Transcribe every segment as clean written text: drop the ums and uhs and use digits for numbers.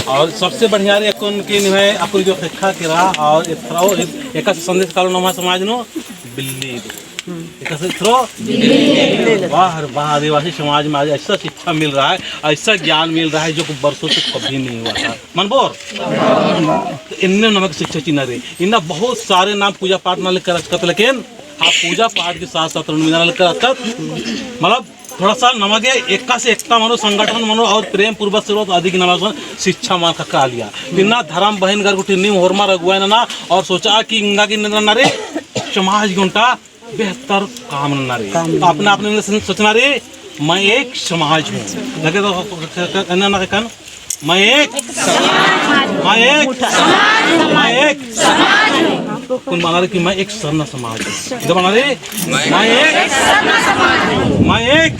और सबसे बढ़िया रे अपन के निभाए अपन जो शिक्षा के रहा और थ्रो एक संदेश कालो नमा समाज नो बिल्ली एक से थ्रो वाह वाह आदिवासी समाज में आज ऐसा शिक्षा मिल रहा है, ऐसा ज्ञान मिल रहा है जो वर्षों से कभी नहीं हुआ था मनबोर। तो इनने नमक शिक्षा चिन्ह रे इन्ना बहुत सारे नाम पूजा पाठ ना लेकर रखत, लेकिन आप पूजा पाठ के साथ साथ लेकर रखत मतलब थोड़ा सा नमगे एक से एकता मानो संगठन मानो और प्रेम पूर्वक से अधिक नमक शिक्षा मान का लिया बिना धर्म बहन घर गुटी नीम होरमा रघुआ ना और सोचा कि इंगा की निंद्रा नारे समाज गुंटा बेहतर काम ना रे अपना अपने सोचना रे मैं एक समाज हूँ लगे तो कन मैं एक कौन बना रहे कि मैं एक सरना समाज हूँ इधर बना रहे मैं एक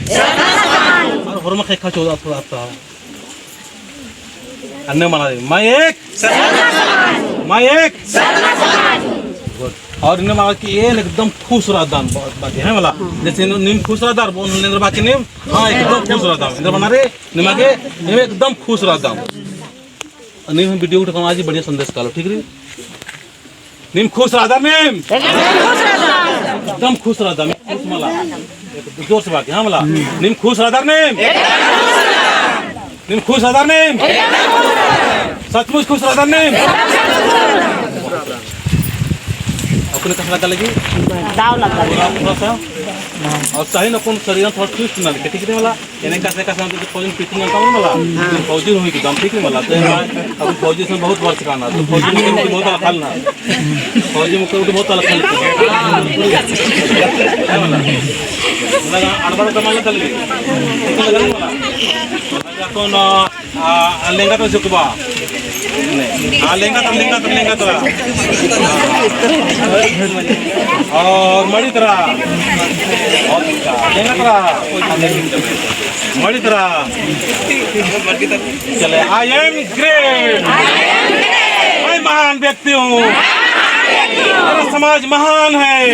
और होरमा खा चौदह थोड़ा था अन्य बना रहे मैं एक और इन्हें मांगा कि ये एकदम खुश रहा दान बहुत बाकी है वाला जैसे नीम खुश रहा दार बोल नरेंद्र बाकी नीम हाँ एकदम खुश रहा दाम इधर बना रहे निमागे नीम एकदम खुश रहा दाम नीम वीडियो उठा आज बढ़िया संदेश कालो ठीक रे नीम खुश रहा दाम नीम एकदम खुश रहा दाम खुश मला जोर से बाकी हाँ मला नीम खुश रहा दार नीम खुश रहा दार नीम सचमुच खुश रहा दार नीम अपने कैसा लगा लगी दाव लगा थोड़ा सा और चाहे ना कौन शरीर थोड़ा ट्विस्ट ना लगे ठीक है वाला इन्हें कैसे कैसे हम फौजी पीटिंग का वाला फौजी हुई कि दम ठीक है वाला तो अब फौजी से बहुत वर्ष का ना तो फौजी में बहुत अलग ना फौजी में बहुत अलग लगा अड़बड़ का मालूम लगी लगा कौन लेंगा तो जुकबा लेंगा तो और मड़ी तरह मड़ी तरह चले आई एम ग्रेट मैं महान व्यक्ति हूँ मेरा समाज महान है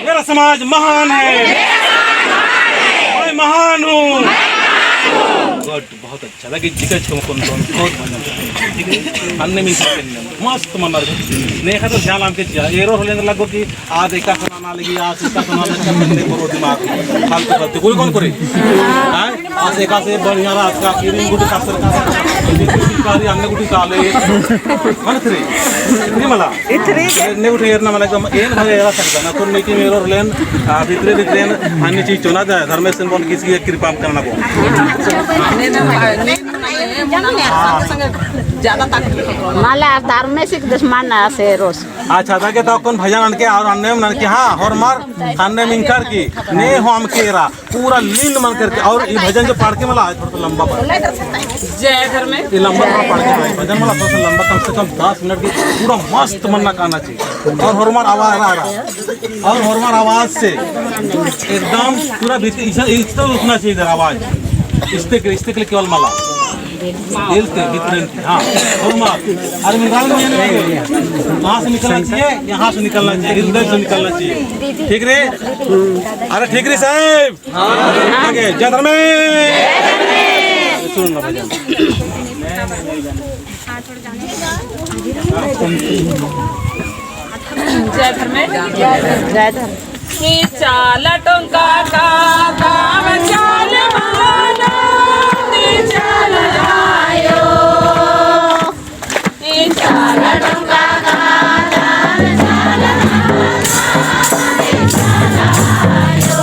मेरा समाज महान है मैं महान हूँ बहुत अच्छा लगे जिगर छुमकोन बहुत ठीक है अन्य में मस्त मन ने तो ध्यान आम के एरो होले लगो कि आज एका सुनाना लगी आज इसका सुनाना करने को दिमाग फालतू करते कोई कौन करे हां आज एका से बढ़िया आज का इन गुटी शास्त्र का कार्य अन्य गुटी काले मन करे नहीं मला इतरी ने उठे एरना मला एकदम एन भले एरा सकता ना तो नहीं कि मेरो लेन भीतरे अन्य चीज चुना जाए धर्मेश सिंह बोल किसी की कृपा करना को माला धार्मिक दुश्मन से रोज अच्छा था के तो कौन भजन के और अन्य मन के हाँ और मार अन्य मिनकर की ने हम केरा पूरा लीन मन करके और ये भजन जो पढ़ के मला थोड़ा लंबा पढ़ जय घर में ये लंबा पढ़ के भजन मला थोड़ा लंबा कम से कम 10 मिनट की पूरा मस्त मन ना गाना चाहिए और हरमार आवाज आ रहा और हरमार आवाज से एकदम पूरा भीतर इतना उठना चाहिए इधर आवाज इसते के लिए केवल मला दिल से भीतर हाँ हरमार अरे निकाल कहाँ से निकलना चाहिए यहाँ से निकलना चाहिए हृदय से निकलना चाहिए ठीक रे अरे ठीक रे साहब आगे जय धर्मेश सुन लो भजन जय धर्मेश जय धर्म की चाल टोंका का काम चाल माना की चाल आयो की चाल टोंका का काम चाल माना की चाल आयो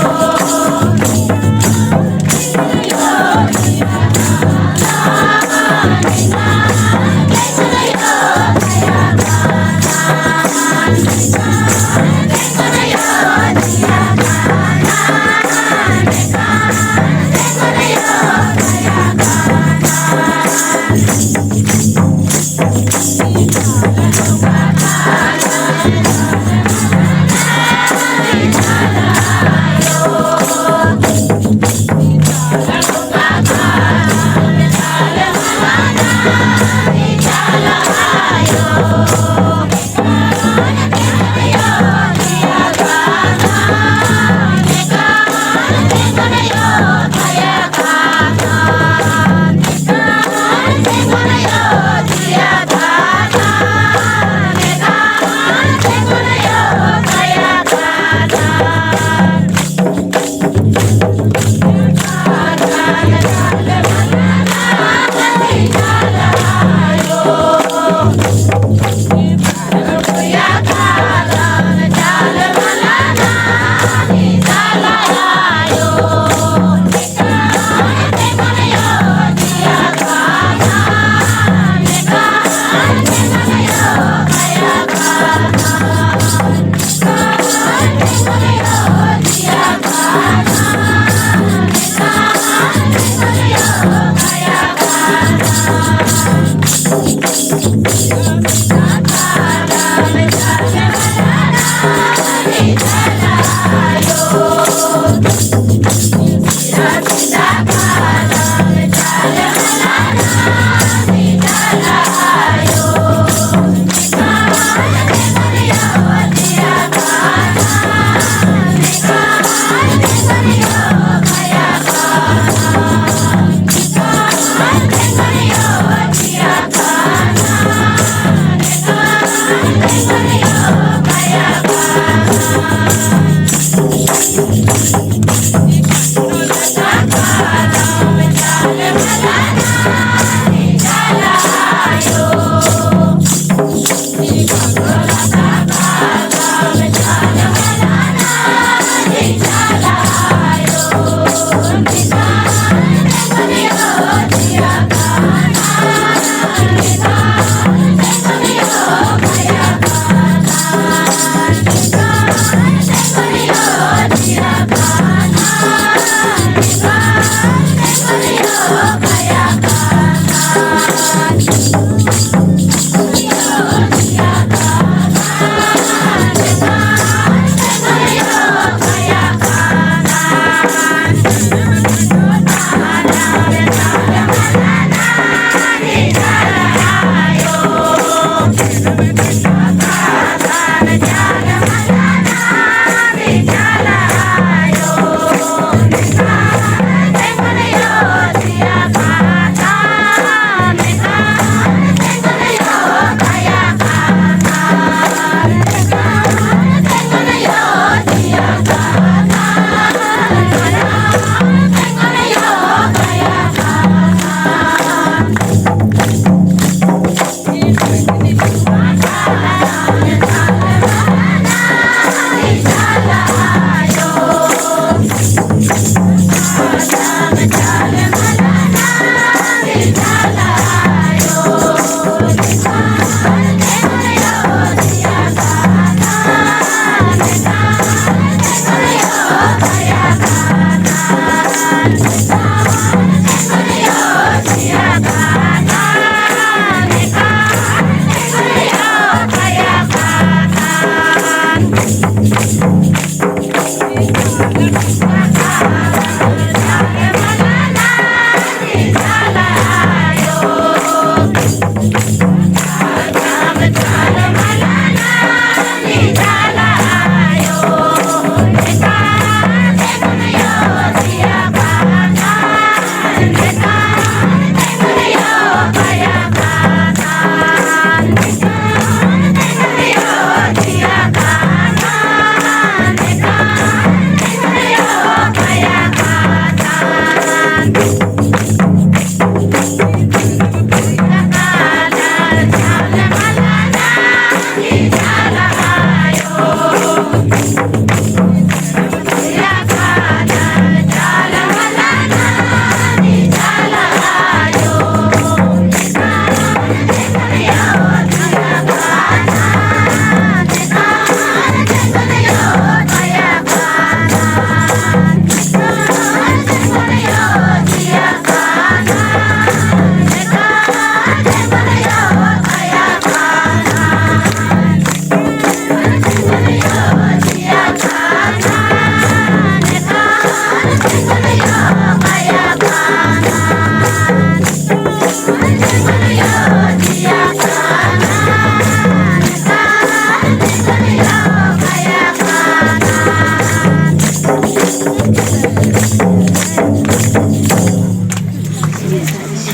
Bye.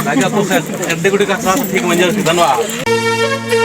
राजा तो खैर एड्डे गुड्डे का साथ ठीक मंजर धन्यवाद